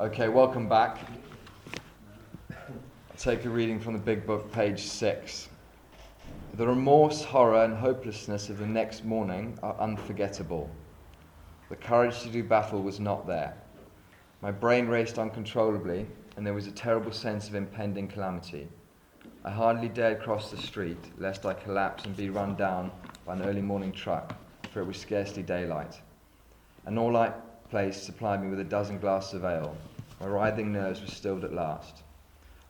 Okay, welcome back. I'll take a reading from the big book, page 6. The remorse, horror, and hopelessness of the next morning are unforgettable. The courage to do battle was not there. My brain raced uncontrollably, and there was a terrible sense of impending calamity. I hardly dared cross the street, lest I collapse and be run down by an early morning truck, for it was scarcely daylight. An all-light place supplied me with a dozen glasses of ale. My writhing nerves were stilled at last.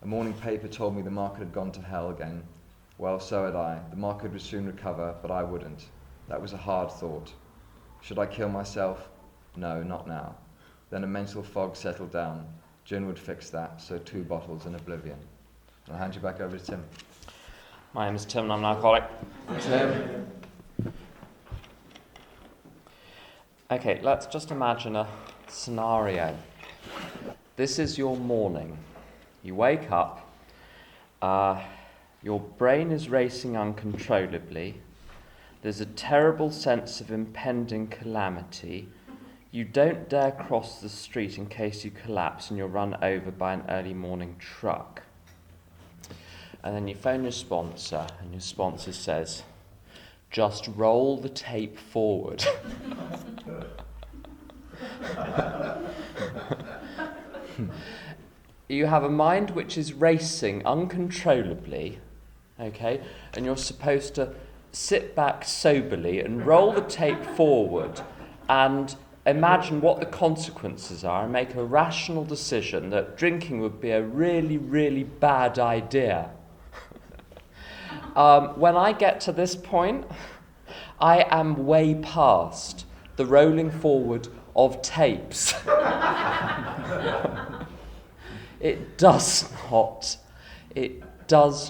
A morning paper told me the market had gone to hell again. Well, so had I. The market would soon recover, but I wouldn't. That was a hard thought. Should I kill myself? No, not now. Then a mental fog settled down. Gin would fix that, so 2 bottles and oblivion. I'll hand you back over to Tim. My name is Tim and I'm an alcoholic. Tim. Okay, let's just imagine a scenario. This is your morning. You wake up, your brain is racing uncontrollably, there's a terrible sense of impending calamity, you don't dare cross the street in case you collapse and you're run over by an early morning truck. And then you phone your sponsor and your sponsor says, just roll the tape forward. You have a mind which is racing uncontrollably, okay, and you're supposed to sit back soberly and roll the tape forward and imagine what the consequences are and make a rational decision that drinking would be a really, really bad idea. When I get to this point, I am way past the rolling forward of tapes. It does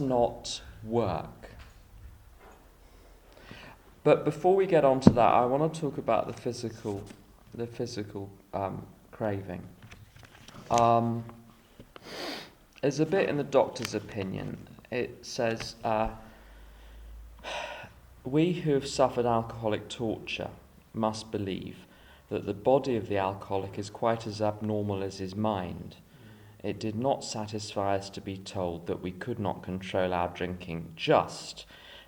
not work. But before we get on to that, I want to talk about the physical craving. There's a bit in the doctor's opinion. It says, we who have suffered alcoholic torture must believe that the body of the alcoholic is quite as abnormal as his mind. It did not satisfy us to be told that we could not control our drinking just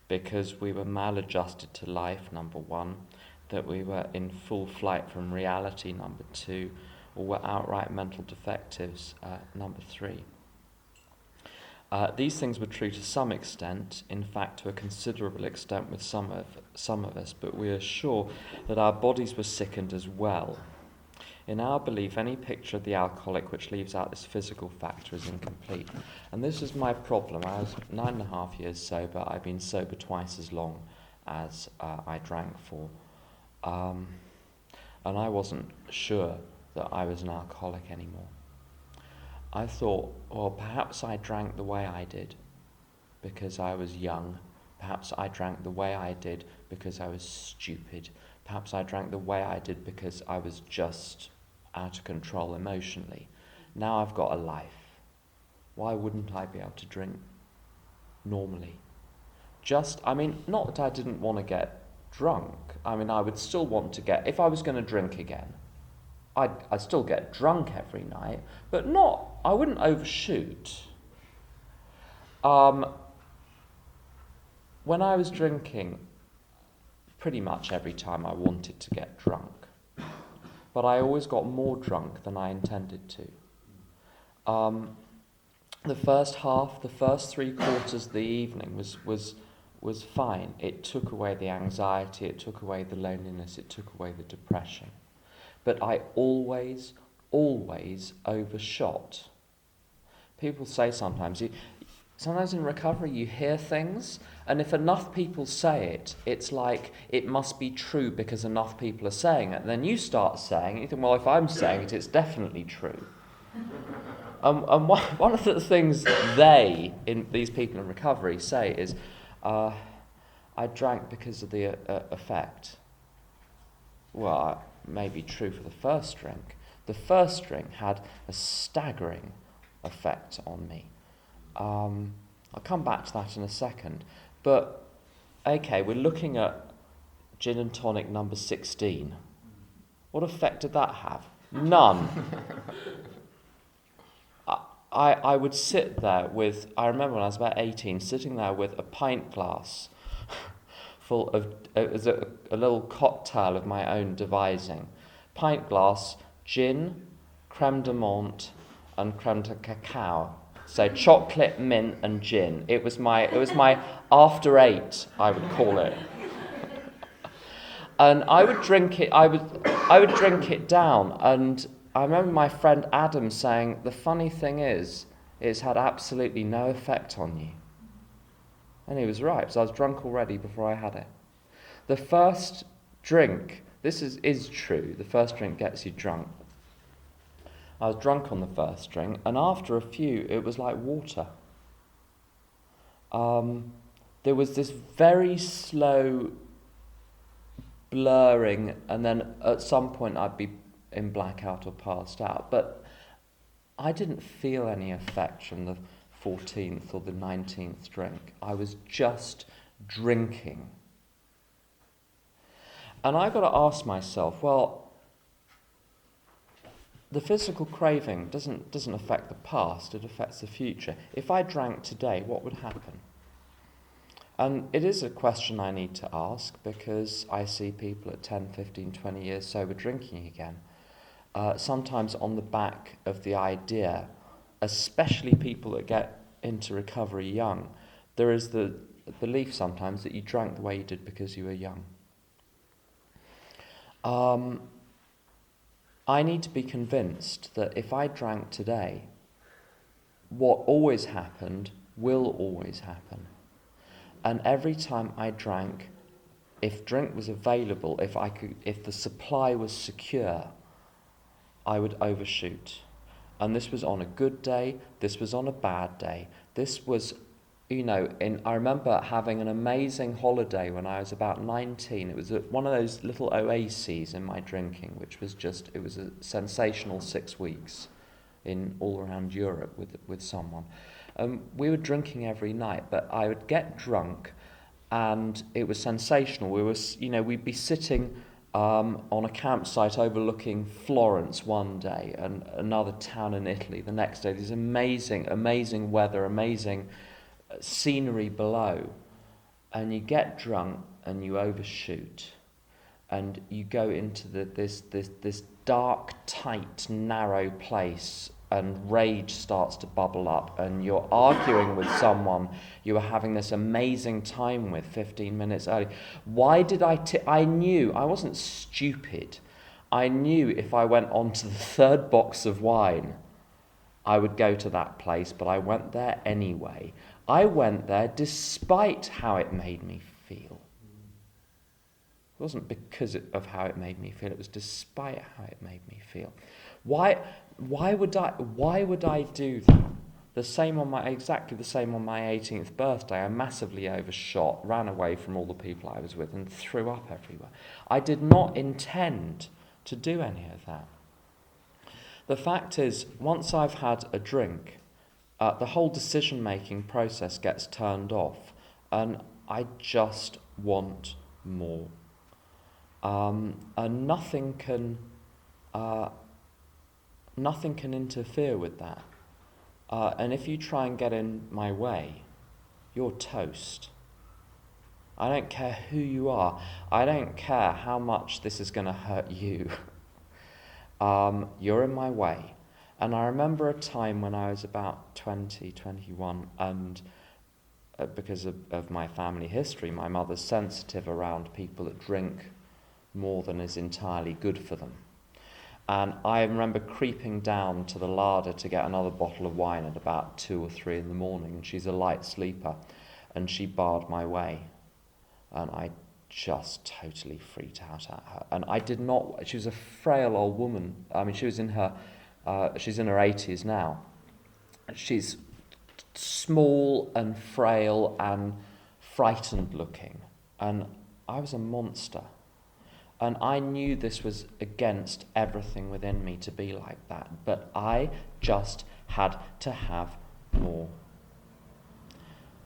because we were maladjusted to life, number 1, that we were in full flight from reality, number 2, or were outright mental defectives, number 3. These things were true to some extent, in fact to a considerable extent with some of us, but we are sure that our bodies were sickened as well. In our belief, any picture of the alcoholic which leaves out this physical factor is incomplete. And this is my problem. I was 9.5 years sober. I've been sober twice as long as I drank for. And I wasn't sure that I was an alcoholic anymore. I thought, well, perhaps I drank the way I did because I was young. Perhaps I drank the way I did because I was stupid. Perhaps I drank the way I did because I was just out of control emotionally. Now I've got a life. Why wouldn't I be able to drink normally? Not that I didn't want to get drunk. I would still want to get, if I was going to drink again, I'd still get drunk every night, but I wouldn't overshoot. When I was drinking, pretty much every time I wanted to get drunk, but I always got more drunk than I intended to. The first 3/4 of the evening was fine. It took away the anxiety, it took away the loneliness, it took away the depression. But I always overshot. People say sometimes in recovery you hear things, and if enough people say it, it's like it must be true because enough people are saying it. And then you start saying it, you think, well, if I'm saying it, it's definitely true. And one of the things these people in recovery say is, I drank because of the effect. Well, may be true for the first drink. The first drink had a staggering effect on me. I'll come back to that in a second. But, okay, we're looking at gin and tonic number 16. What effect did that have? None. I would sit there with, I remember when I was about 18, sitting there with a pint glass full of, it was a little cocktail of my own devising. Pint glass, gin, creme de menthe, and creme de cacao. So chocolate, mint, and gin. It was my after eight, I would call it. And I would drink it. I would drink it down. And I remember my friend Adam saying, "The funny thing is, it's had absolutely no effect on you." And he was right, because I was drunk already before I had it. The first drink, this is true. The first drink gets you drunk. I was drunk on the first drink, and after a few, it was like water. There was this very slow blurring, and then at some point I'd be in blackout or passed out. But I didn't feel any effect from the 14th or the 19th drink. I was just drinking. And I got to ask myself, well, the physical craving doesn't affect the past, it affects the future. If I drank today, what would happen? And it is a question I need to ask, because I see people at 10, 15, 20 years sober drinking again. Sometimes on the back of the idea, especially people that get into recovery young, there is the belief sometimes that you drank the way you did because you were young. I need to be convinced that if I drank today, what always happened will always happen. And every time I drank, if drink was available, if the supply was secure, I would overshoot. And this was on a good day, this was on a bad day. This was, I remember having an amazing holiday when I was about 19. It was one of those little oases in my drinking, which was it was a sensational 6 weeks all around Europe with someone. We were drinking every night, but I would get drunk, and it was sensational. We'd be sitting on a campsite overlooking Florence one day, and another town in Italy the next day. There's amazing weather, amazing scenery below, and you get drunk and you overshoot, and you go into this dark, tight, narrow place, and rage starts to bubble up, and you're arguing with someone you were having this amazing time with 15 minutes early. Why did I knew, I wasn't stupid. I knew if I went on to the third box of wine, I would go to that place, but I went there anyway. I went there despite how it made me feel. It wasn't because of how it made me feel, it was despite how it made me feel. Why would I do that? Exactly the same on my 18th birthday. I massively overshot, ran away from all the people I was with, and threw up everywhere. I did not intend to do any of that. The fact is, once I've had a drink, the whole decision-making process gets turned off, and I just want more. And nothing can interfere with that. And if you try and get in my way, you're toast. I don't care who you are. I don't care how much this is going to hurt you. You're in my way. And I remember a time when I was about 20, 21, and because of my family history, my mother's sensitive around people that drink more than is entirely good for them. And I remember creeping down to the larder to get another bottle of wine at about 2 or 3 in the morning, and she's a light sleeper, and she barred my way. And I just totally freaked out at her. And I did not, she was a frail old woman. I mean, she's in her 80s now. She's small and frail and frightened looking. And I was a monster. And I knew this was against everything within me to be like that. But I just had to have more.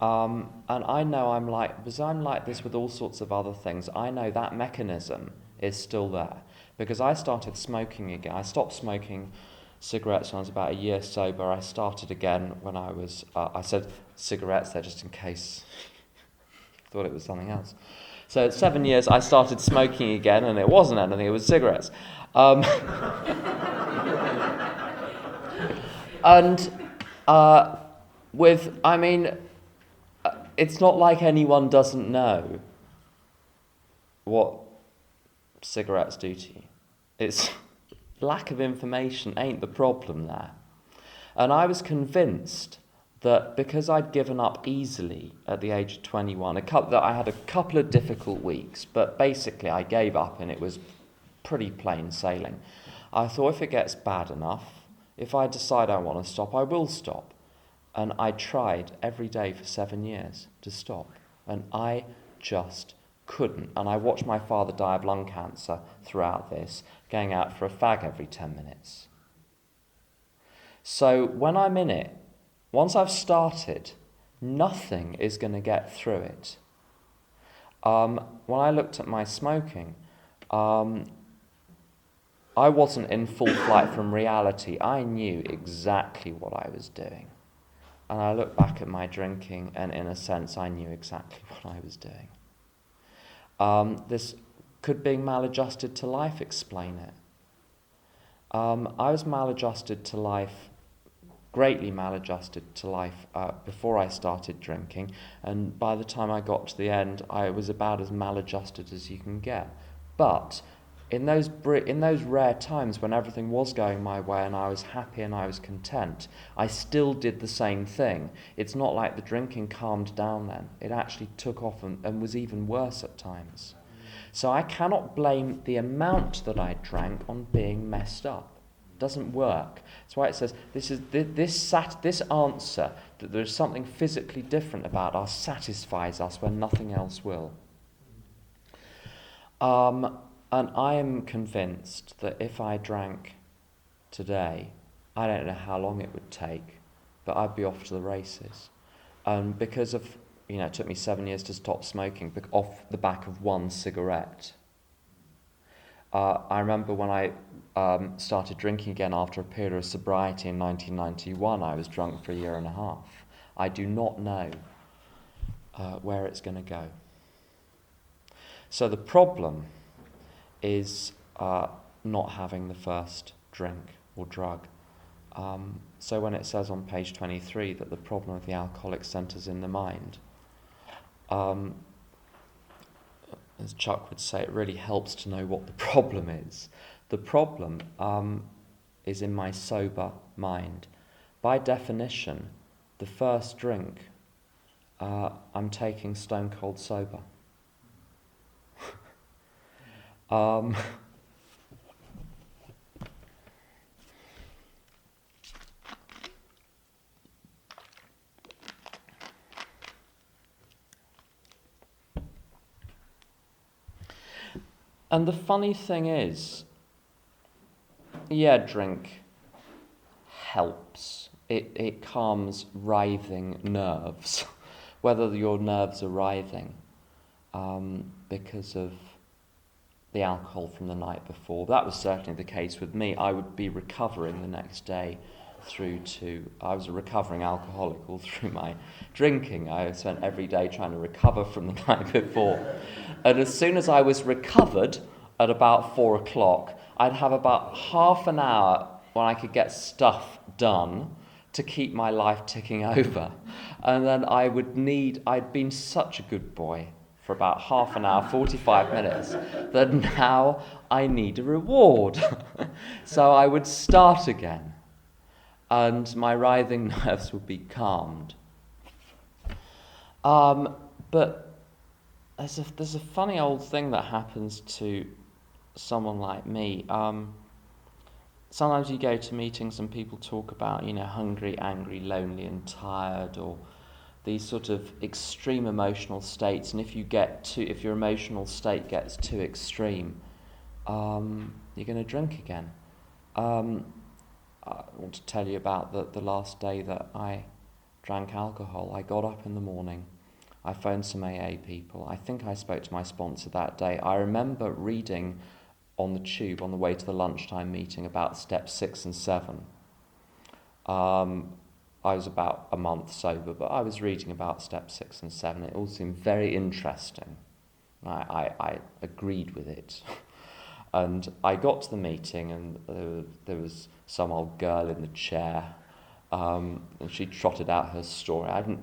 And I know I'm like this with all sorts of other things. I know that mechanism is still there. because I started smoking again. I stopped smoking cigarettes when I was about a year sober. I started again when I was, I said cigarettes there just in case you thought it was something else. So at 7 years I started smoking again, and it wasn't anything, it was cigarettes. And it's not like anyone doesn't know what cigarettes do to you. It's lack of information ain't the problem there. And I was convinced that because I'd given up easily at the age of 21, that I had a couple of difficult weeks, but basically I gave up and it was pretty plain sailing. I thought if it gets bad enough, if I decide I want to stop, I will stop. And I tried every day for 7 years to stop. And I just couldn't. And I watched my father die of lung cancer throughout this, going out for a fag every 10 minutes. So when I'm in it, once I've started, nothing is going to get through it. When I looked at my smoking, I wasn't in full flight from reality. I knew exactly what I was doing. And I look back at my drinking, and in a sense, I knew exactly what I was doing. This could being maladjusted to life explain it. I was maladjusted to life, greatly maladjusted to life before I started drinking, and by the time I got to the end, I was about as maladjusted as you can get. But in those rare times when everything was going my way and I was happy and I was content, I still did the same thing. It's not like the drinking calmed down then. It actually took off and was even worse at times. So I cannot blame the amount that I drank on being messed up. It doesn't work. That's why it says this answer, that there's something physically different about us, satisfies us when nothing else will. And I am convinced that if I drank today, I don't know how long it would take, but I'd be off to the races. Because of, it took me 7 years to stop smoking off the back of one cigarette. I remember when I started drinking again after a period of sobriety in 1991, I was drunk for a year and a half. I do not know where it's going to go. So the problem is not having the first drink or drug. So when it says on page 23 that the problem of the alcoholic centres in the mind, as Chuck would say, it really helps to know what the problem is. The problem is in my sober mind. By definition, the first drink, I'm taking stone cold sober. And the funny thing is, drink helps. It calms writhing nerves, whether your nerves are writhing because of the alcohol from the night before. That was certainly the case with me. I would be recovering the next day I was a recovering alcoholic all through my drinking. I spent every day trying to recover from the night before. And as soon as I was recovered at about 4 o'clock, I'd have about half an hour when I could get stuff done to keep my life ticking over. And then I'd been such a good boy for about half an hour, 45 minutes, that now I need a reward. So I would start again, and my writhing nerves would be calmed. But there's a funny old thing that happens to someone like me. Sometimes you go to meetings and people talk about, hungry, angry, lonely, and tired, or these sort of extreme emotional states, and if your emotional state gets too extreme, you're going to drink again. I want to tell you about the last day that I drank alcohol. I got up in the morning, I phoned some AA people. I think I spoke to my sponsor that day. I remember reading on the tube on the way to the lunchtime meeting about steps 6 and 7. I was about a month sober, but I was reading about steps 6 and 7. It all seemed very interesting. I agreed with it. And I got to the meeting, and there was some old girl in the chair, and she trotted out her story. I didn't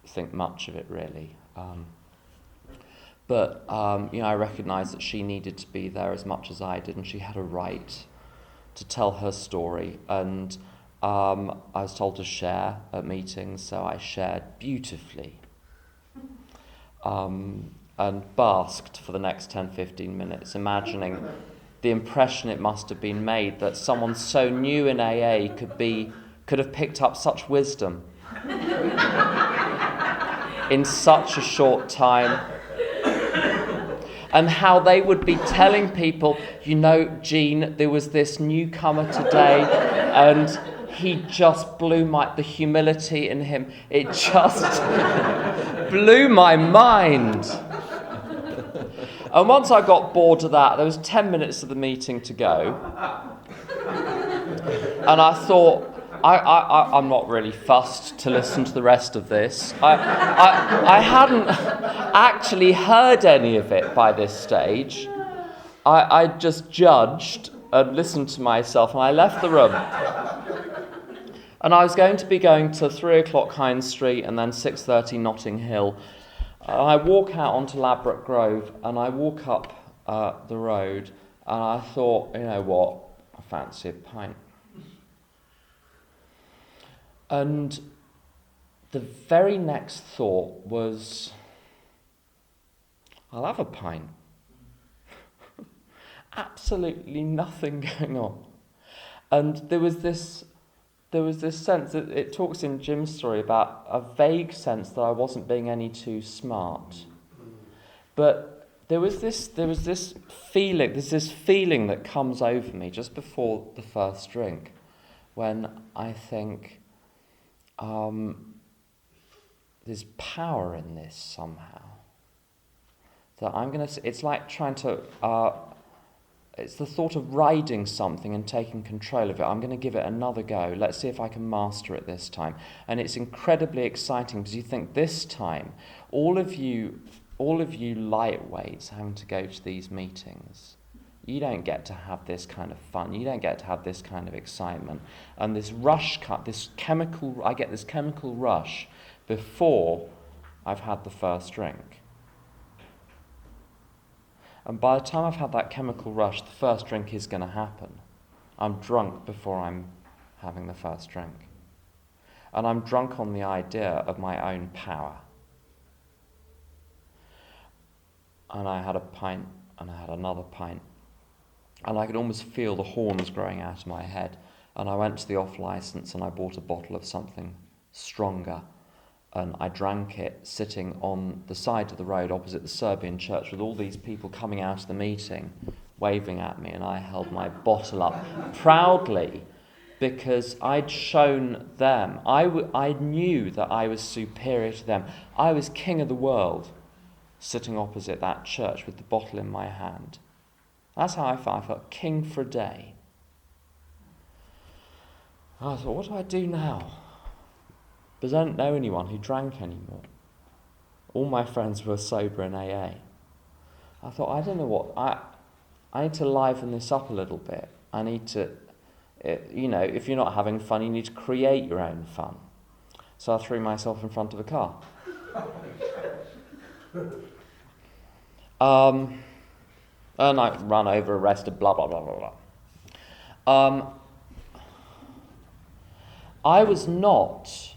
think much of it, really. But I recognised that she needed to be there as much as I did, and she had a right to tell her story. And I was told to share at meetings, so I shared beautifully. And basked for the next 10-15 minutes, imagining the impression it must have been made that someone so new in AA could have picked up such wisdom in such a short time, and how they would be telling people, Jean, there was this newcomer today, and he just blew the humility in him. It just blew my mind. And once I got bored of that, there was 10 minutes of the meeting to go. And I thought, I'm not really fussed to listen to the rest of this. I hadn't actually heard any of it by this stage. I just judged and listened to myself, and I left the room. And I was going to be going to 3 o'clock Hines Street and then 6:30 Notting Hill. I walk out onto Ladbroke Grove, and I walk up the road, and I thought, you know what, I fancy a pint. And the very next thought was, I'll have a pint. Absolutely nothing going on. And there was this sense that it talks in Jim's story about a vague sense that I wasn't being any too smart. But there's this feeling that comes over me just before the first drink, when I think, there's power in this somehow. That it's like trying to, it's the thought of riding something and taking control of it. I'm going to give it another go. Let's see if I can master it this time. And it's incredibly exciting because you think this time, all of you lightweights having to go to these meetings, you don't get to have this kind of fun. You don't get to have this kind of excitement. And this rush cut, I get this chemical rush before I've had the first drink. And by the time I've had that chemical rush, the first drink is going to happen. I'm drunk before I'm having the first drink. And I'm drunk on the idea of my own power. And I had a pint, and I had another pint. And I could almost feel the horns growing out of my head. And I went to the off-licence and I bought a bottle of something stronger. And I drank it sitting on the side of the road opposite the Serbian church with all these people coming out of the meeting, waving at me. And I held my bottle up proudly because I'd shown them. I knew that I was superior to them. I was king of the world sitting opposite that church with the bottle in my hand. That's how I felt. I felt king for a day. I thought, what do I do now? Because I don't know anyone who drank anymore. All my friends were sober in AA. I thought, I don't know what, I need to liven this up a little bit. I need to, if you're not having fun, you need to create your own fun. So I threw myself in front of a car. And I run over, arrested, blah, blah, blah, blah, blah. I was not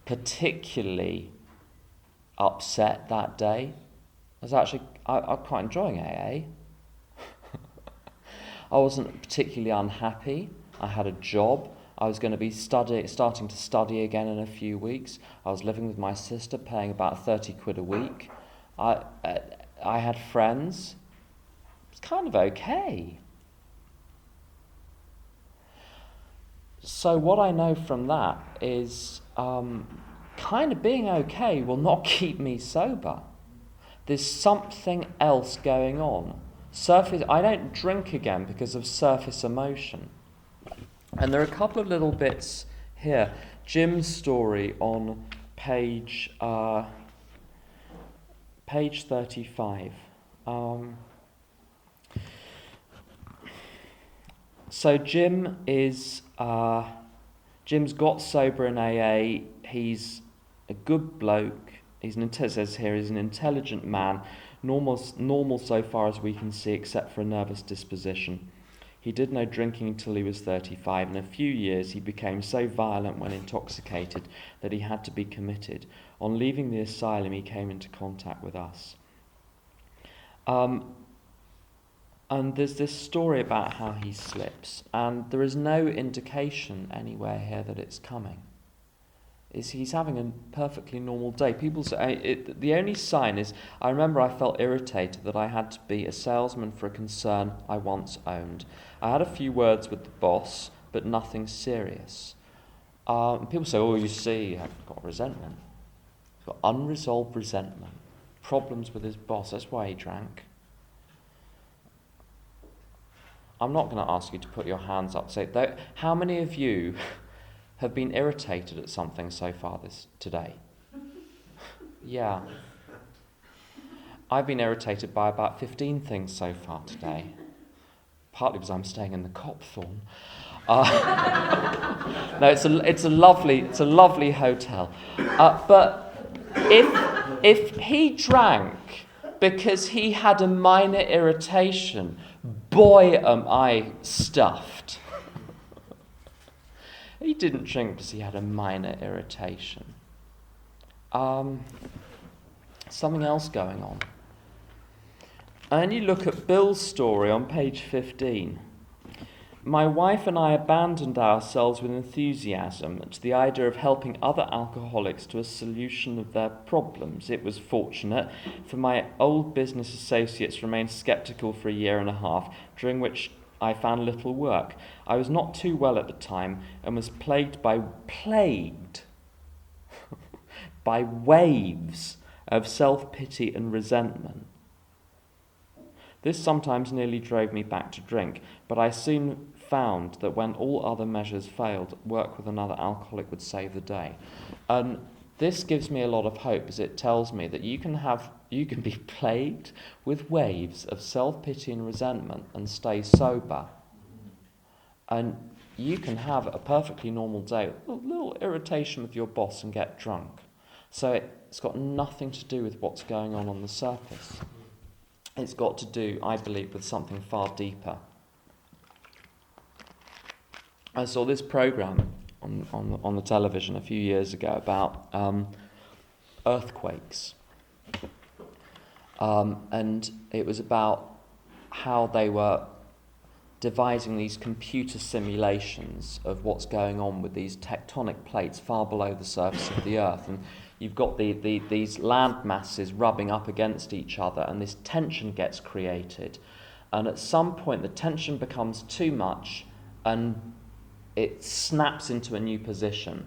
particularly upset that day. I'm quite enjoying AA. I wasn't particularly unhappy. I had a job. I was going to be starting to study again in a few weeks. I was living with my sister, paying about 30 quid a week. I had friends. It was kind of okay. So what I know from that is kind of being okay will not keep me sober. There's something else going on. I don't drink again because of surface emotion. And there are a couple of little bits here. Jim's story on page 35. So Jim's got sober in AA. He's a good bloke. It says here he's an intelligent man, normal so far as we can see, except for a nervous disposition. He did no drinking until he was 35. In a few years, he became so violent when intoxicated that he had to be committed. On leaving the asylum, he came into contact with us. And there's this story about how he slips, and there is no indication anywhere here that it's coming. He's having a perfectly normal day. People say the only sign is, I remember I felt irritated that I had to be a salesman for a concern I once owned. I had a few words with the boss, but nothing serious. People say, oh, you see, I've got resentment. He's got unresolved resentment, problems with his boss, that's why he drank. I'm not going to ask you to put your hands up. Say, how many of you have been irritated at something so far today? Yeah. I've been irritated by about 15 things so far today. Partly because I'm staying in the Copthorne. No, it's a lovely hotel. But if he drank because he had a minor irritation, boy, am I stuffed. He didn't drink because he had a minor irritation. Something else going on. And you look at Bill's story on page 15. My wife and I abandoned ourselves with enthusiasm to the idea of helping other alcoholics to a solution of their problems. It was fortunate, for my old business associates remained sceptical for a year and a half, during which I found little work. I was not too well at the time and was plagued by waves of self-pity and resentment. This sometimes nearly drove me back to drink, but I soon found that when all other measures failed, work with another alcoholic would save the day. And this gives me a lot of hope, as it tells me that you can be plagued with waves of self-pity and resentment and stay sober. And you can have a perfectly normal day, a little irritation with your boss and get drunk. So it's got nothing to do with what's going on the surface. It's got to do, I believe, with something far deeper. I saw this program on the television a few years ago about earthquakes. And it was about how they were devising these computer simulations of what's going on with these tectonic plates far below the surface of the earth. And you've got these land masses rubbing up against each other, and this tension gets created. And at some point, the tension becomes too much, and it snaps into a new position.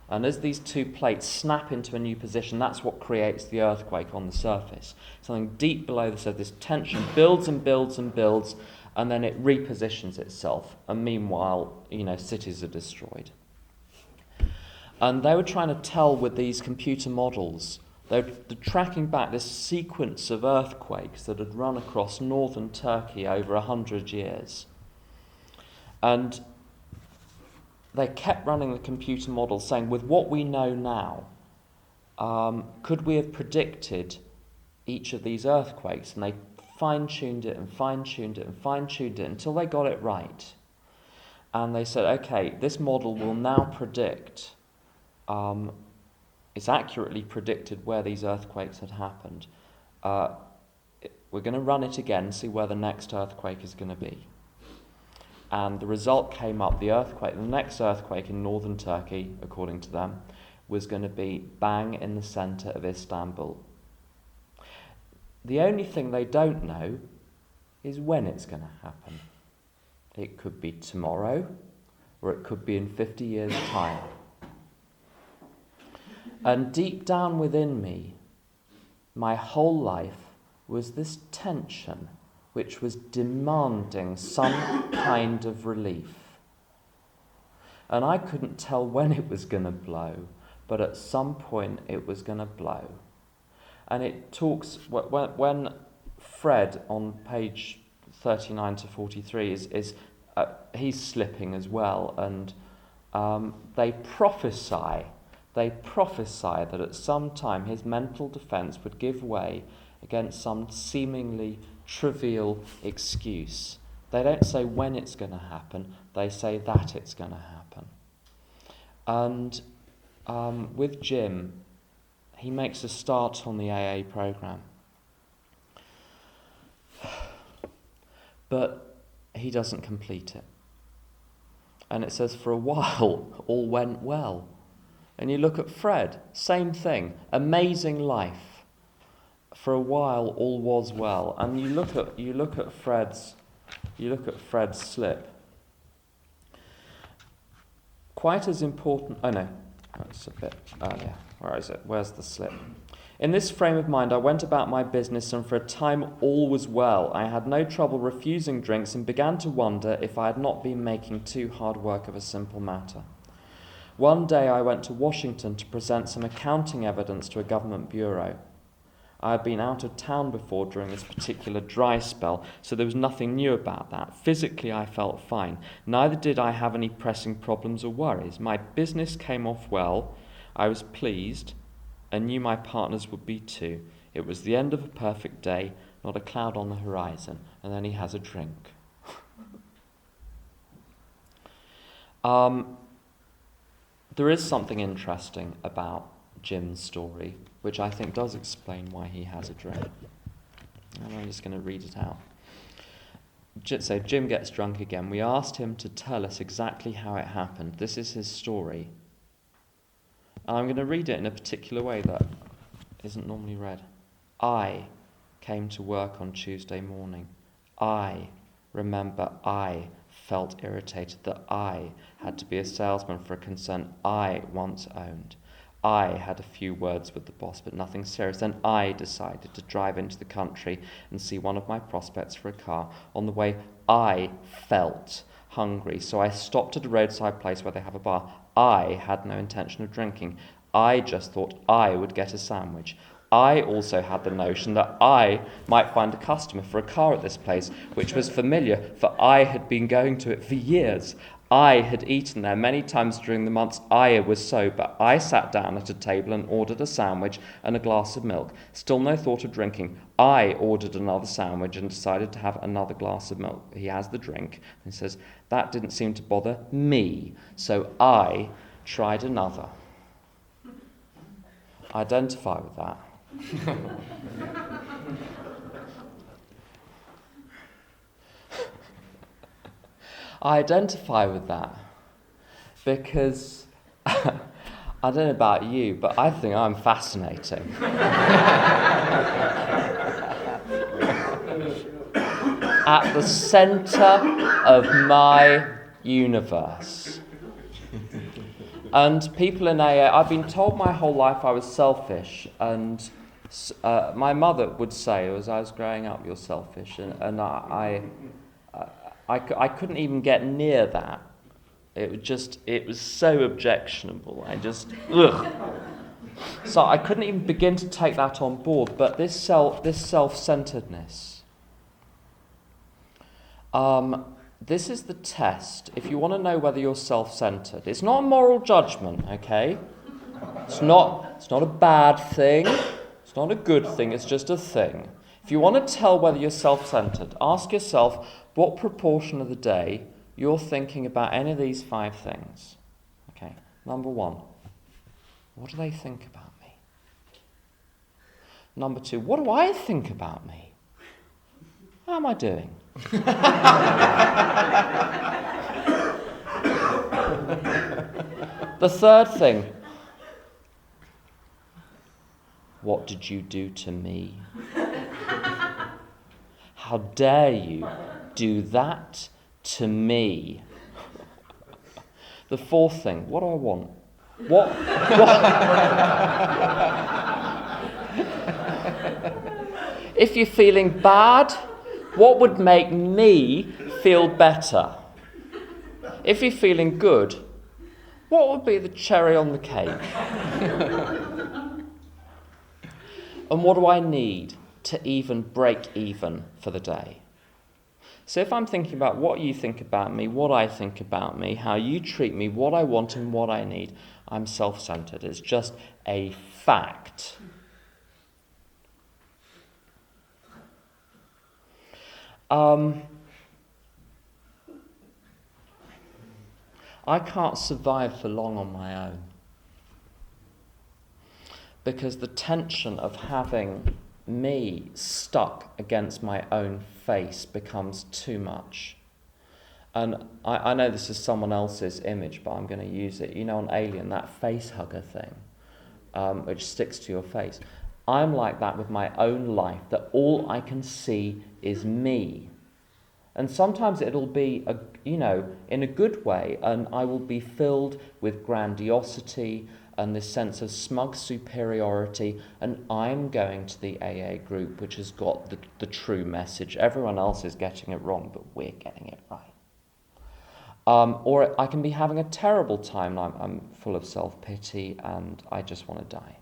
And as these two plates snap into a new position, that's what creates the earthquake on the surface. Something deep below the surface, this tension builds and builds and builds, and then it repositions itself. And meanwhile, cities are destroyed. And they were trying to tell with these computer models, they're tracking back this sequence of earthquakes that had run across northern Turkey over 100 years. And they kept running the computer models saying, with what we know now, could we have predicted each of these earthquakes? And they fine-tuned it and fine-tuned it and fine-tuned it until they got it right. And they said, okay, this model will now predict, it's accurately predicted where these earthquakes had happened. We're going to run it again, see where the next earthquake is going to be. And the result came up, the next earthquake in northern Turkey, according to them, was going to be bang in the centre of Istanbul. The only thing they don't know is when it's going to happen. It could be tomorrow, or it could be in 50 years' time. And deep down within me, my whole life was this tension which was demanding some kind of relief. And I couldn't tell when it was going to blow, but at some point it was going to blow. And it talks, when Fred on page 39 to 43 he's slipping as well, and they prophesy that at some time his mental defence would give way against some seemingly trivial excuse. They don't say when it's going to happen, they say that it's going to happen. And with Jim, he makes a start on the AA program. But he doesn't complete it. And it says for a while, all went well. And you look at Fred, same thing, amazing life. For a while, all was well. And you look at Fred's slip. Quite as important. Oh no, that's a bit earlier. Where is it? Where's the slip? In this frame of mind, I went about my business, and for a time all was well. I had no trouble refusing drinks, and began to wonder if I had not been making too hard work of a simple matter. One day I went to Washington to present some accounting evidence to a government bureau. I had been out of town before during this particular dry spell, so there was nothing new about that. Physically, I felt fine. Neither did I have any pressing problems or worries. My business came off well. I was pleased, and knew my partners would be too. It was the end of a perfect day, not a cloud on the horizon. And then he has a drink. There is something interesting about Jim's story, which I think does explain why he has a drink. And I'm just going to read it out. So Jim gets drunk again. We asked him to tell us exactly how it happened. This is his story. And I'm going to read it in a particular way that isn't normally read. I came to work on Tuesday morning. I remember I felt irritated that I had to be a salesman for a concern I once owned. I had a few words with the boss, but nothing serious. Then I decided to drive into the country and see one of my prospects for a car. On the way, I felt hungry, so I stopped at a roadside place where they have a bar. I had no intention of drinking. I just thought I would get a sandwich. I also had the notion that I might find a customer for a car at this place, which was familiar, for I had been going to it for years. I had eaten there many times during the months I was sober. I sat down at a table and ordered a sandwich and a glass of milk. Still no thought of drinking. I ordered another sandwich and decided to have another glass of milk. He has the drink and says, that didn't seem to bother me, so I tried another. Identify with that. I identify with that because I don't know about you, but I think I'm fascinating. At the centre of my universe. And people in AA, I've been told my whole life I was selfish, and my mother would say as I was growing up, you're selfish, and I couldn't even get near that. It was so objectionable. So I couldn't even begin to take that on board. But this self-centeredness, this is the test. If you want to know whether you're self-centered, it's not a moral judgment, okay? It's not a bad thing. It's not a good thing. It's just a thing. If you want to tell whether you're self-centered, ask yourself what proportion of the day you're thinking about any of these 5 things. Okay, number 1, what do they think about me? Number 2, what do I think about me? How am I doing? The third thing, what did you do to me? How dare you do that to me? The fourth thing, what do I want? What? If you're feeling bad, What would make me feel better? If you're feeling good, what would be the cherry on the cake? And what do I need to even break even for the day? So if I'm thinking about what you think about me, what I think about me, how you treat me, what I want and what I need, I'm self-centered. It's just a fact. I can't survive for long on my own, because the tension of having me stuck against my own face becomes too much. And I know this is someone else's image, but I'm going to use it. You know, on Alien, that face hugger thing, which sticks to your face. I'm like that with my own life, that all I can see is me. And sometimes it'll be, in a good way, and I will be filled with grandiosity and this sense of smug superiority, and I'm going to the AA group, which has got the true message. Everyone else is getting it wrong, but we're getting it right. Or I can be having a terrible time, and I'm full of self-pity, and I just want to die.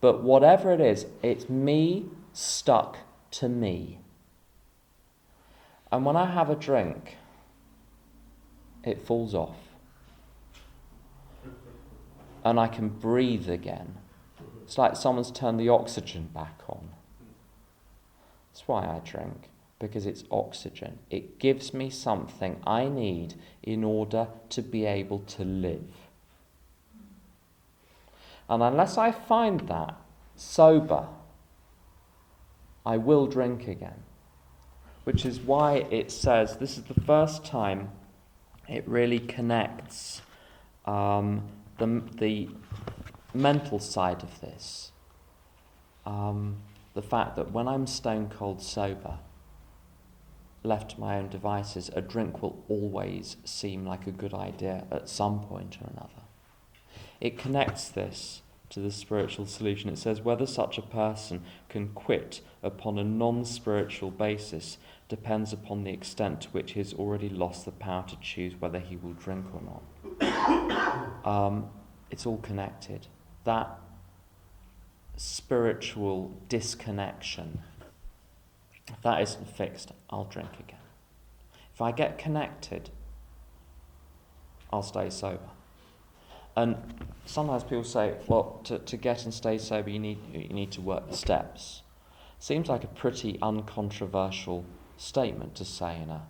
But whatever it is, it's me stuck to me. And when I have a drink, it falls off. And I can breathe again. It's like someone's turned the oxygen back on. That's why I drink, because it's oxygen. It gives me something I need in order to be able to live. And unless I find that sober, I will drink again. Which is why it says, this is the first time it really connects the mental side of this. The fact that when I'm stone cold sober, left to my own devices, a drink will always seem like a good idea at some point or another. It connects this to the spiritual solution. It says whether such a person can quit upon a non-spiritual basis depends upon the extent to which he has already lost the power to choose whether he will drink or not. It's all connected. That spiritual disconnection, if that isn't fixed, I'll drink again. If I get connected, I'll stay sober. And sometimes people say, well, to get and stay sober, you need to work the steps. Seems like a pretty uncontroversial statement to say in a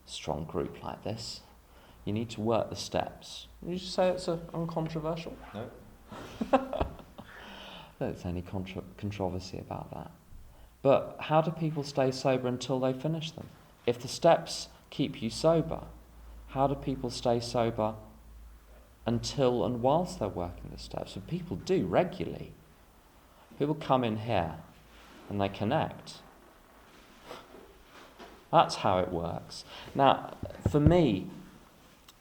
strong group like this. You need to work the steps. Would you say it's uncontroversial? No. There's any controversy about that. But how do people stay sober until they finish them? If the steps keep you sober, how do people stay sober until and whilst they're working the steps? And people do regularly. People come in here and they connect. That's how it works. Now, for me,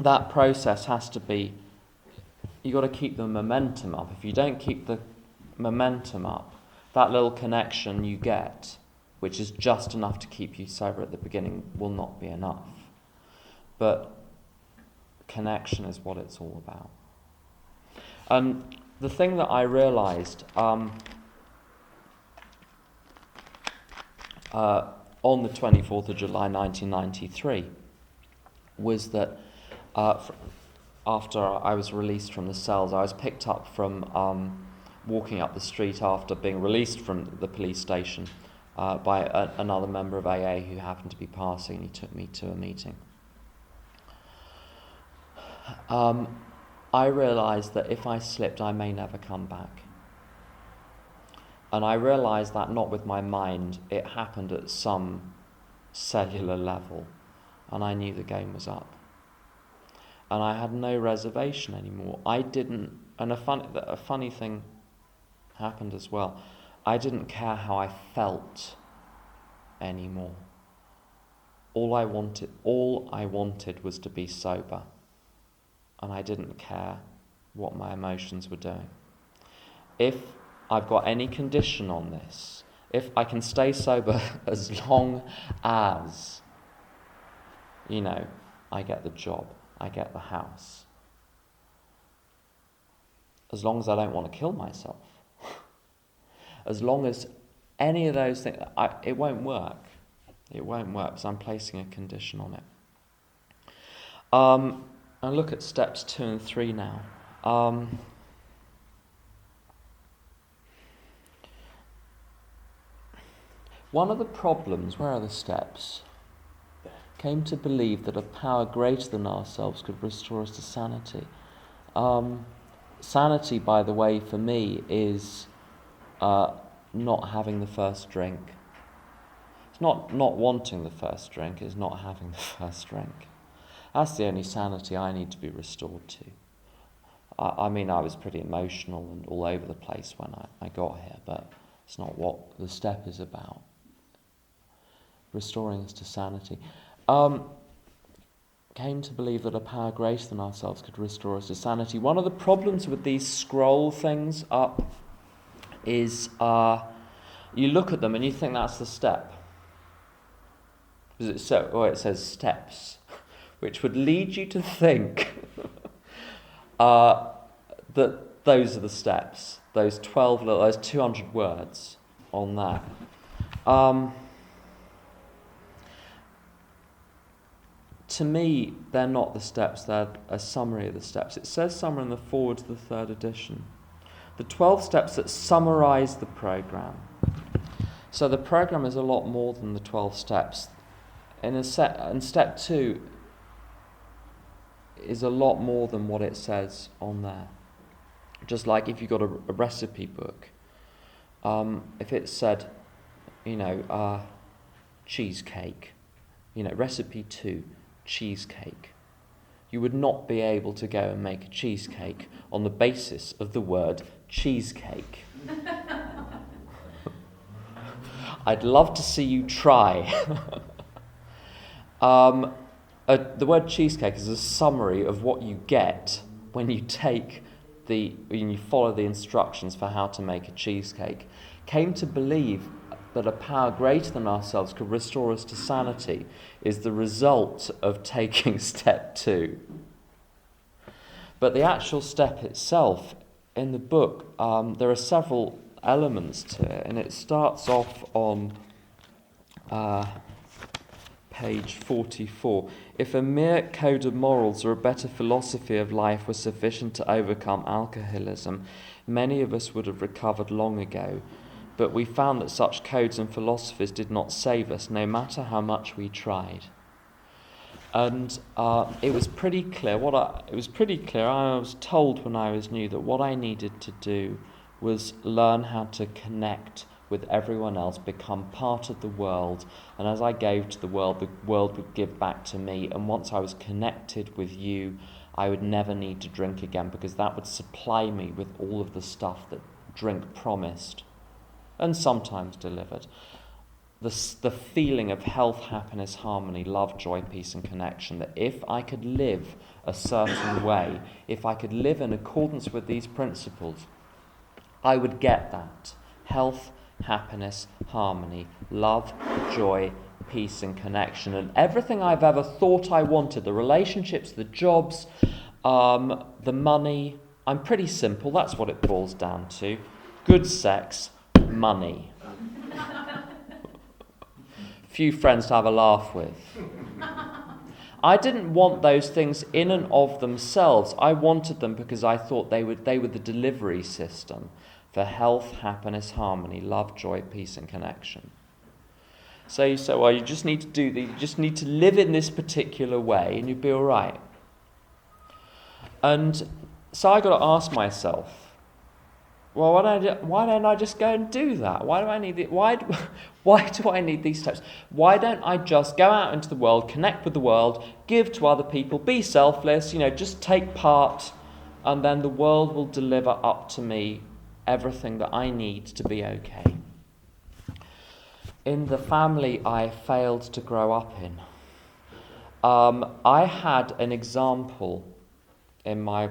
that process has to be, you've got to keep the momentum up. If you don't keep the momentum up, that little connection you get, which is just enough to keep you sober at the beginning, will not be enough. But connection is what it's all about. And the thing that I realised on the 24th of July 1993 was that after I was released from the cells, I was picked up from walking up the street after being released from the police station by another member of AA who happened to be passing. He took me to a meeting. I realised that if I slipped, I may never come back. And I realised that not with my mind, it happened at some cellular level, and I knew the game was up. And I had no reservation anymore. I didn't, and a funny thing happened as well. I didn't care how I felt anymore. All I wanted was to be sober. And I didn't care what my emotions were doing. If I've got any condition on this, if I can stay sober as long as, I get the job, I get the house. As long as I don't want to kill myself. As long as any of those things, it won't work. It won't work because I'm placing a condition on it. I'll look at steps 2 and 3 now. One of the problems, where are the steps? Came to believe that a power greater than ourselves could restore us to sanity. Sanity, by the way, for me, is not having the first drink. It's not wanting the first drink, it's not having the first drink. That's the only sanity I need to be restored to. I was pretty emotional and all over the place when I got here, but it's not what the step is about. Restoring us to sanity. Came to believe that a power greater than ourselves could restore us to sanity. One of the problems with these scroll things up is you look at them and you think that's the step. It says steps, which would lead you to think that those are the steps, those 200 words on that. To me, they're not the steps, they're a summary of the steps. It says somewhere in the foreword to the 3rd edition, the 12 steps that summarise the programme. So the programme is a lot more than the 12 steps. And step 2 is a lot more than what it says on there. Just like if you got a recipe book, if it said, cheesecake, recipe 2, cheesecake, you would not be able to go and make a cheesecake on the basis of the word cheesecake. I'd love to see you try. The word cheesecake is a summary of what you get when you follow the instructions for how to make a cheesecake. Came to believe that a power greater than ourselves could restore us to sanity is the result of taking step 2. But the actual step itself, in the book, there are several elements to it, and it starts off on page 44. If a mere code of morals or a better philosophy of life were sufficient to overcome alcoholism, many of us would have recovered long ago. But we found that such codes and philosophies did not save us, no matter how much we tried. And it was pretty clear. I was told when I was new that what I needed to do was learn how to connect with everyone else, become part of the world, and as I gave to the world would give back to me. And once I was connected with you, I would never need to drink again, because that would supply me with all of the stuff that drink promised and sometimes delivered. The feeling of health, happiness, harmony, love, joy, peace and connection, that if I could live a certain way, if I could live in accordance with these principles, I would get that. Health, happiness, harmony, love, joy, peace and connection. And everything I've ever thought I wanted, the relationships, the jobs, the money, I'm pretty simple, that's what it boils down to. Good sex, money. Few friends to have a laugh with. I didn't want those things in and of themselves. I wanted them because I thought they were the delivery system for health, happiness, harmony, love, joy, peace and connection. So you say, well, you just need to do these, you just need to live in this particular way and you'd be all right. And so I got to ask myself, well, why don't I just go and do that? Why do I need why do I need these steps? Why don't I just go out into the world, connect with the world, give to other people, be selfless, just take part, and then the world will deliver up to me everything that I need to be okay. In the family I failed to grow up in, I had an example in my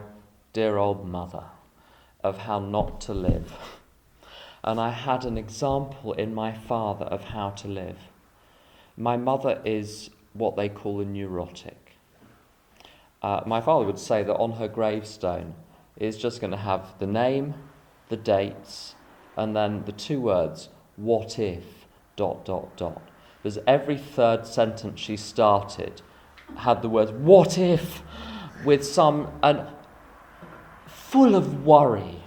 dear old mother of how not to live. and I had an example in my father of how to live. My mother is what they call a neurotic. My father would say that on her gravestone is just going to have the name, the dates, and then the 2 words, what if, ... Because every third sentence she started had the words, what if, with and full of worry.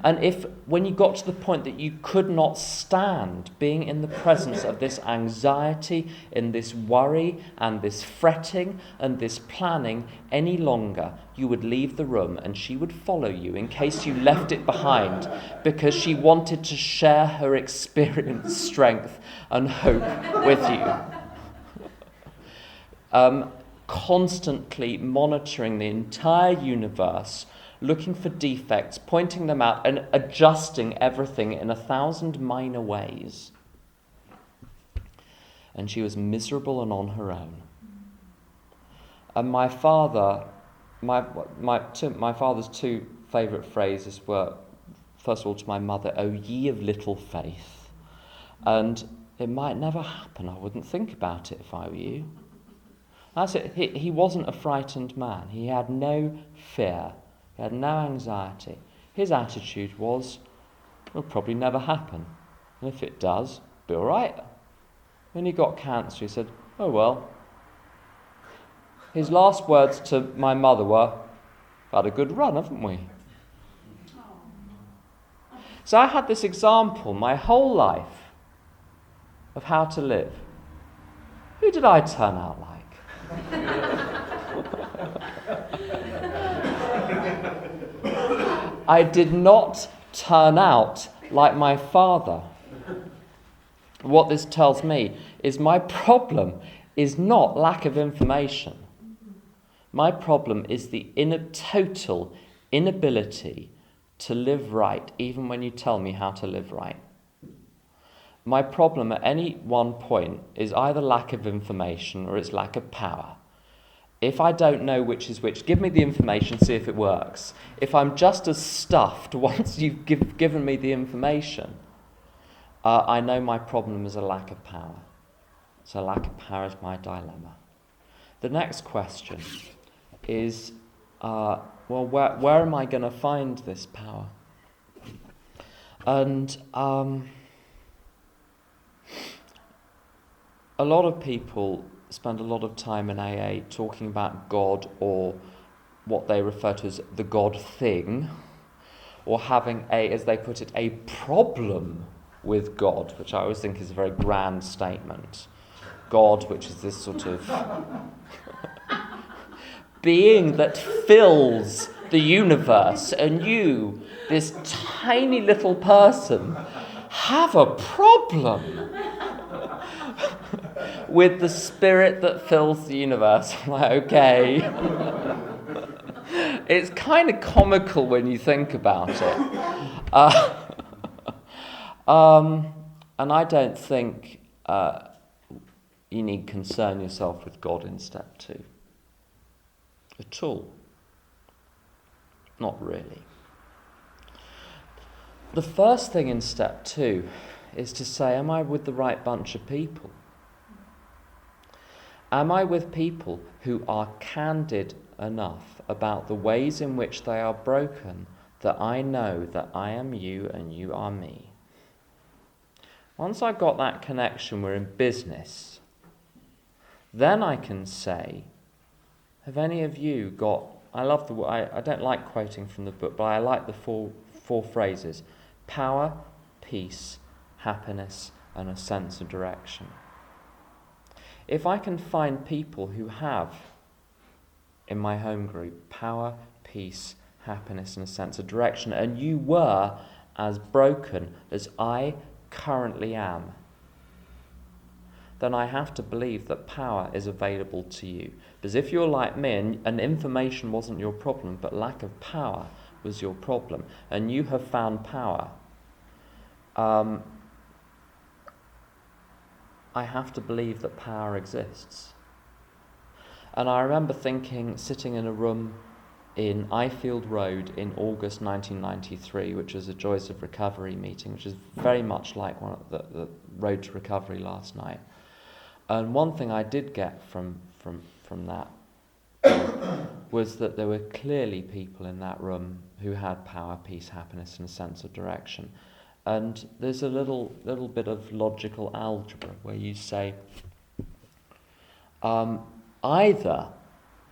And if, when you got to the point that you could not stand being in the presence of this anxiety, in this worry, and this fretting, and this planning any longer, you would leave the room and she would follow you in case you left it behind, because she wanted to share her experience, strength, and hope with you. Constantly monitoring the entire universe, looking for defects, pointing them out, and adjusting everything in 1,000 minor ways. And she was miserable and on her own. And my father, my father's 2 favourite phrases were, first of all, to my mother, "O ye of little faith." And it might never happen. I wouldn't think about it if I were you. That's it. He wasn't a frightened man. He had no fear. He had no anxiety. His attitude was, it'll probably never happen. And if it does, be all right. When he got cancer, he said, oh well. His last words to my mother were, had a good run, haven't we? So I had this example my whole life of how to live. Who did I turn out like? I did not turn out like my father. What this tells me is my problem is not lack of information. My problem is the total inability to live right, even when you tell me how to live right. My problem at any one point is either lack of information or it's lack of power. If I don't know which is which, give me the information, see if it works. If I'm just as stuffed once you've given me the information, I know my problem is a lack of power. So lack of power is my dilemma. The next question is, where am I going to find this power? And a lot of people spend a lot of time in AA talking about God, or what they refer to as the God thing, or having as they put it, a problem with God, which I always think is a very grand statement. God, which is this sort of being that fills the universe, and you, this tiny little person, have a problem with the spirit that fills the universe. I'm like, okay. It's kind of comical when you think about it. And I don't think you need concern yourself with God in step 2. At all. Not really. The first thing in step 2 is to say, am I with the right bunch of people? Am I with people who are candid enough about the ways in which they are broken, that I know that I am you and you are me? Once I've got that connection, we're in business. Then I can say, have any of you got, I love the, I don't like quoting from the book, but I like the four phrases: power, peace, happiness, and a sense of direction. If I can find people who have, in my home group, power, peace, happiness, and a sense of direction, and you were as broken as I currently am, then I have to believe that power is available to you. Because if you're like me, and information wasn't your problem, but lack of power was your problem, and you have found power, I have to believe that power exists. And I remember thinking, sitting in a room in Ifield Road in August 1993, which was a Joys of Recovery meeting, which is very much like one of the Road to Recovery last night. And one thing I did get from that was that there were clearly people in that room who had power, peace, happiness, and a sense of direction. And there's a little bit of logical algebra where you say, either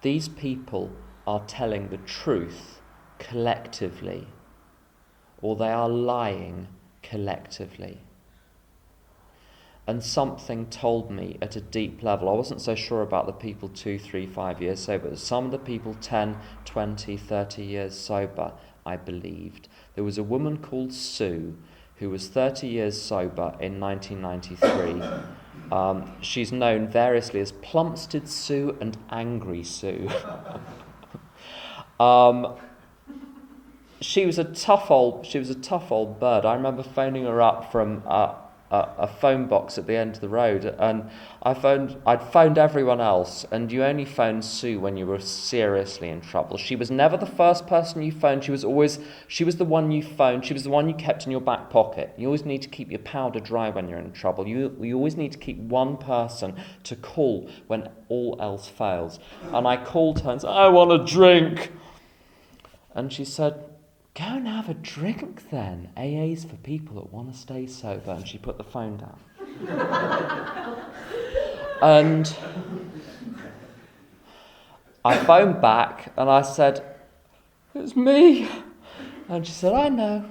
these people are telling the truth collectively, or they are lying collectively. And something told me at a deep level, I wasn't so sure about the people 2, 3, 5 years sober, but some of the people 10, 20, 30 years sober, I believed. There was a woman called Sue who was 30 years sober in 1993. She's known variously as Plumstead Sue and Angry Sue. She was a tough old bird. I remember phoning her up from a phone box at the end of the road, and I'd phoned everyone else, and you only phoned Sue when you were seriously in trouble. She was never the first person you phoned. She was the one you phoned. She was the one you kept in your back pocket. You always need to keep your powder dry when you're in trouble. You always need to keep one person to call when all else fails. And I called her and said, I want a drink. And she said, go and have a drink then. AA's for people that want to stay sober. And she put the phone down. And I phoned back and I said, it's me. And she said, I know.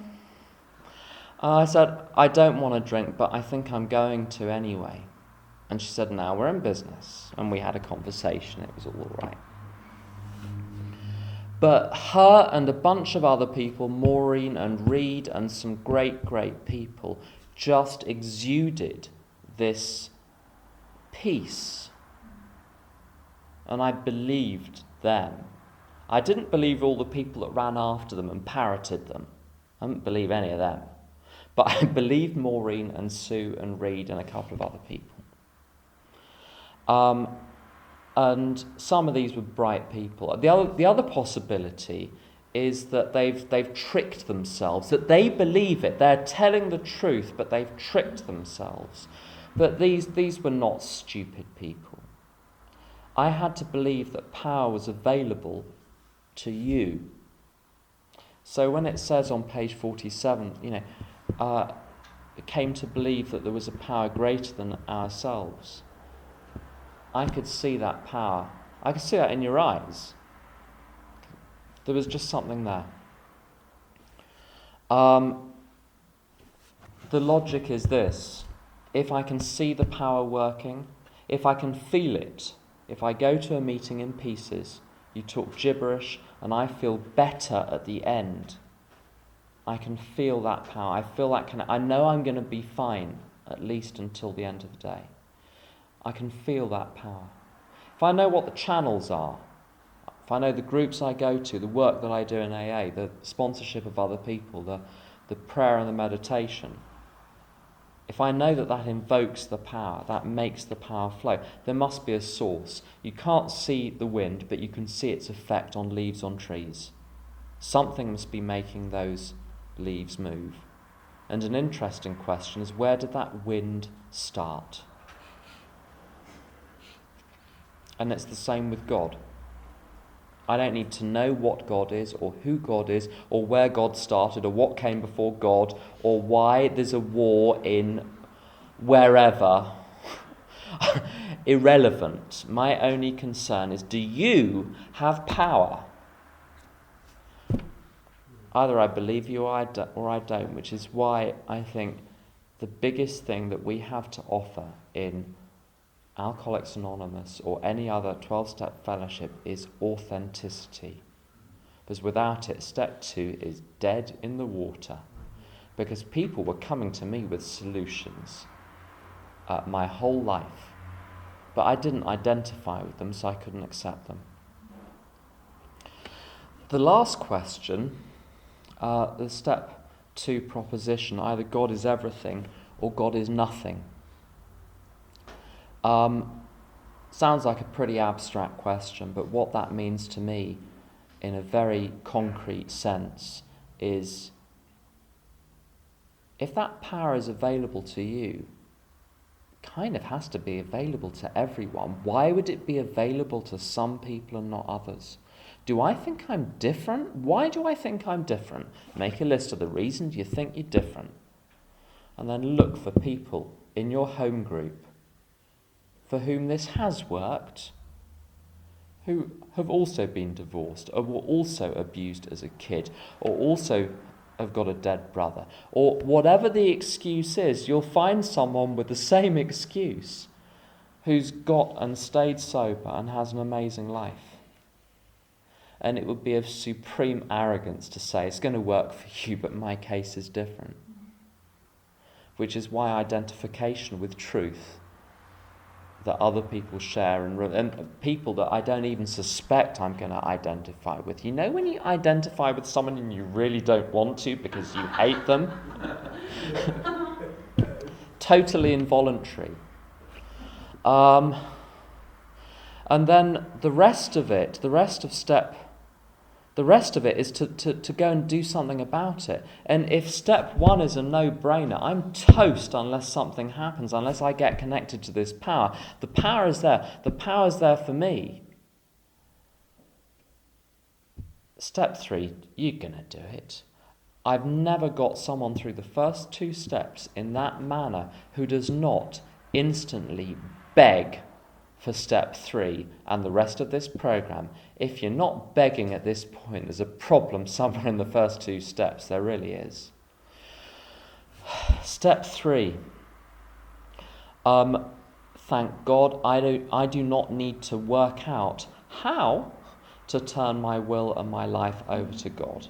And I said, I don't want a drink, but I think I'm going to anyway. And she said, now we're in business. And we had a conversation. It was all right. But her and a bunch of other people, Maureen and Reed and some great, great people, just exuded this peace. And I believed them. I didn't believe all the people that ran after them and parroted them. I didn't believe any of them. But I believed Maureen and Sue and Reed and a couple of other people. And some of these were bright people. The other possibility is that they've tricked themselves, that they believe it. They're telling the truth, but they've tricked themselves. But these were not stupid people. I had to believe that power was available to you. So when it says on page 47, came to believe that there was a power greater than ourselves, I could see that power. I could see that in your eyes. There was just something there. The logic is this. If I can see the power working, if I can feel it, if I go to a meeting in pieces, you talk gibberish, and I feel better at the end, I can feel that power. I feel that I know I'm going to be fine, at least until the end of the day. I can feel that power. If I know what the channels are, if I know the groups I go to, the work that I do in AA, the sponsorship of other people, the prayer and the meditation, if I know that invokes the power, that makes the power flow, there must be a source. You can't see the wind, but you can see its effect on leaves on trees. Something must be making those leaves move. And an interesting question is, where did that wind start? And it's the same with God. I don't need to know what God is, or who God is, or where God started, or what came before God, or why there's a war in wherever. Irrelevant. My only concern is, do you have power? Either I believe you or I don't, which is why I think the biggest thing that we have to offer in Alcoholics Anonymous or any other 12-step fellowship is authenticity. Because without it, step 2 is dead in the water. Because people were coming to me with solutions my whole life. But I didn't identify with them, so I couldn't accept them. The last question, the step 2 proposition, either God is everything or God is nothing. Sounds like a pretty abstract question, but what that means to me in a very concrete sense is, if that power is available to you, it kind of has to be available to everyone. Why would it be available to some people and not others? Do I think I'm different? Why do I think I'm different? Make a list of the reasons you think you're different. And then look for people in your home group for whom this has worked, who have also been divorced, or were also abused as a kid, or also have got a dead brother, or whatever the excuse is. You'll find someone with the same excuse who's got and stayed sober and has an amazing life. And it would be of supreme arrogance to say, it's going to work for you, but my case is different. Which is why identification with truth that other people share, and people that I don't even suspect I'm going to identify with. You know when you identify with someone and you really don't want to because you hate them? Totally involuntary. And then the rest of it is to go and do something about it. And if step one is a no-brainer, I'm toast unless something happens, unless I get connected to this power. The power is there. The power is there for me. Step 3, you're going to do it. I've never got someone through the first 2 steps in that manner who does not instantly beg for step 3 and the rest of this program. If you're not begging at this point, there's a problem somewhere in the first 2 steps. There really is. Step 3. Thank God I do not need to work out how to turn my will and my life over to God.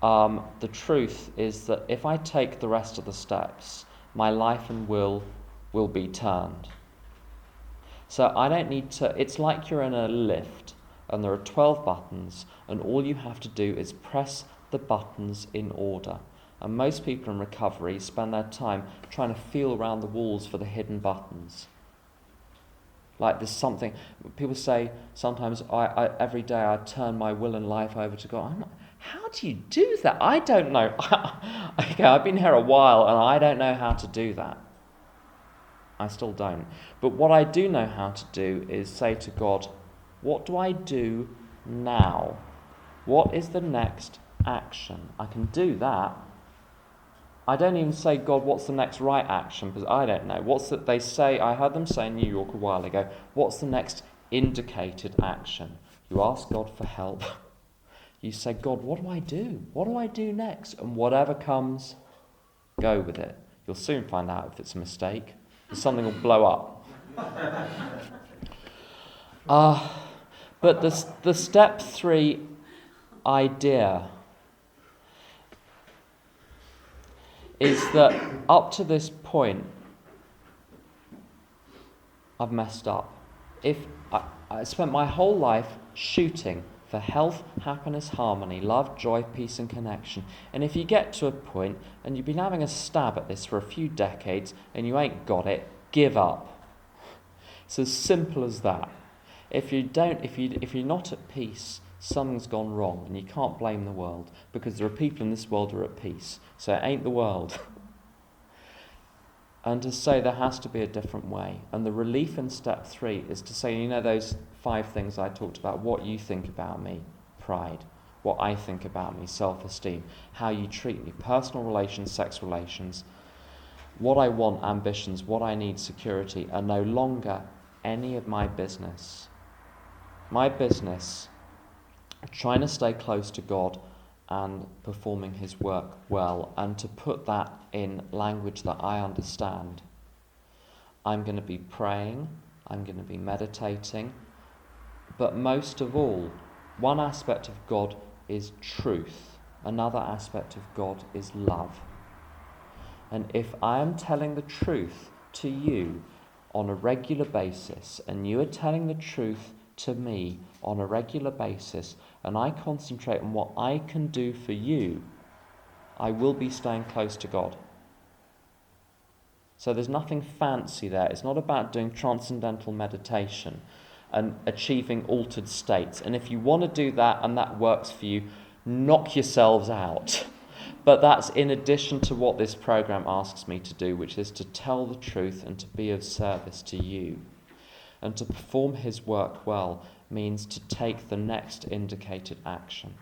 The truth is that if I take the rest of the steps, my life and will be turned. So I don't need to, it's like you're in a lift and there are 12 buttons and all you have to do is press the buttons in order. And most people in recovery spend their time trying to feel around the walls for the hidden buttons. Like there's something, people say sometimes I every day I turn my will and life over to God. I'm like, how do you do that? I don't know. Okay, I've been here a while and I don't know how to do that. I still don't. But what I do know how to do is say to God, what do I do now? What is the next action? I can do that. I don't even say, God, what's the next right action? Because I don't know. I heard them say in New York a while ago, what's the next indicated action? You ask God for help. You say, God, what do I do? What do I do next? And whatever comes, go with it. You'll soon find out if it's a mistake. Something will blow up. But the step 3 idea is that up to this point, I've messed up. If I spent my whole life shooting for health, happiness, harmony, love, joy, peace and connection. And if you get to a point and you've been having a stab at this for a few decades and you ain't got it, give up. It's as simple as that. If you're not at peace, something's gone wrong and you can't blame the world because there are people in this world who are at peace. So it ain't the world. And to say there has to be a different way. And the relief in step 3 is to say, those 5 things I talked about, what you think about me, pride, what I think about me, self-esteem, how you treat me, personal relations, sex relations, what I want, ambitions, what I need, security, are no longer any of my business. My business, trying to stay close to God and performing his work well, and to put that in language that I understand. I'm going to be praying, I'm going to be meditating, but most of all, one aspect of God is truth, another aspect of God is love. And if I am telling the truth to you on a regular basis, and you are telling the truth to me on a regular basis, and I concentrate on what I can do for you, I will be staying close to God. So there's nothing fancy there. It's not about doing transcendental meditation. and achieving altered states. And if you want to do that and that works for you, knock yourselves out. But that's in addition to what this program asks me to do, which is to tell the truth and to be of service to you. And to perform his work well means to take the next indicated action.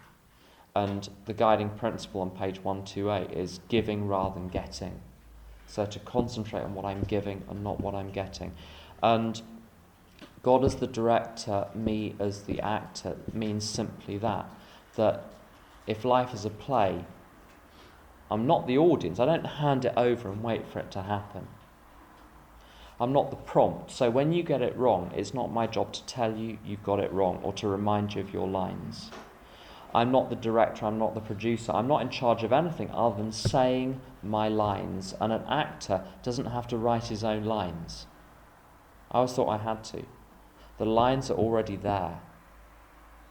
And the guiding principle on page 128 is giving rather than getting. So to concentrate on what I'm giving and not what I'm getting. And God as the director, me as the actor, means simply that if life is a play, I'm not the audience. I don't hand it over and wait for it to happen. I'm not the prompt. So when you get it wrong, it's not my job to tell you you've got it wrong or to remind you of your lines. I'm not the director, I'm not the producer, I'm not in charge of anything other than saying my lines. And an actor doesn't have to write his own lines. I always thought I had to. The lines are already there.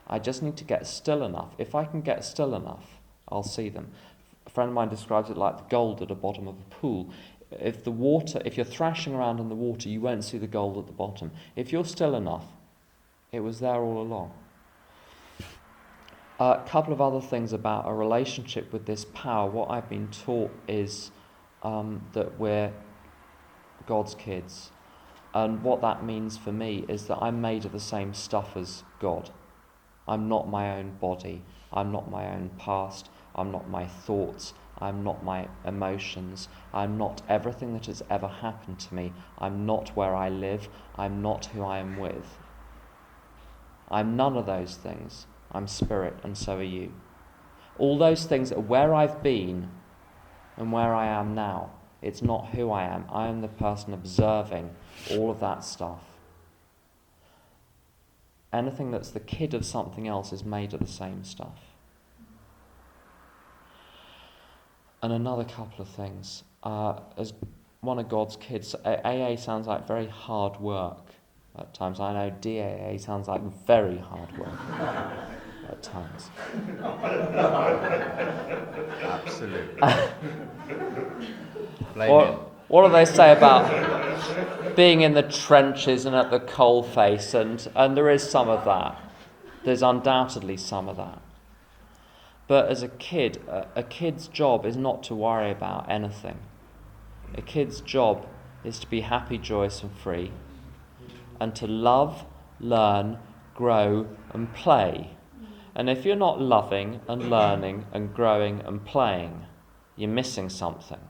I just need to get still enough. If I can get still enough, I'll see them. A friend of mine describes it like the gold at the bottom of a pool. If you're thrashing around in the water, you won't see the gold at the bottom. If you're still enough, it was there all along. A couple of other things about a relationship with this power. What I've been taught is that we're God's kids. And what that means for me is that I'm made of the same stuff as God. I'm not my own body. I'm not my own past. I'm not my thoughts. I'm not my emotions. I'm not everything that has ever happened to me. I'm not where I live. I'm not who I am with. I'm none of those things. I'm spirit, and so are you. All those things are where I've been and where I am now. It's not who I am. I am the person observing all of that stuff. Anything that's the kid of something else is made of the same stuff. And another couple of things. As one of God's kids, AA sounds like very hard work at times. I know DAA sounds like very hard work at times. Absolutely. Blame him. What do they say about being in the trenches and at the coalface? And there is some of that. There's undoubtedly some of that. But as a kid's job is not to worry about anything. A kid's job is to be happy, joyous and free, and to love, learn, grow and play. And if you're not loving and learning and growing and playing, you're missing something.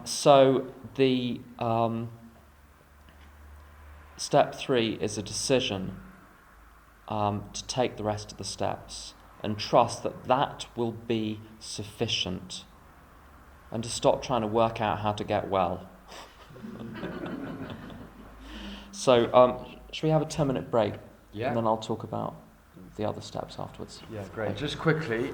So the step 3 is a decision to take the rest of the steps and trust that will be sufficient, and to stop trying to work out how to get well. So, should we have a 10-minute break? Yeah. And then I'll talk about the other steps afterwards. Yeah, great. Just quickly.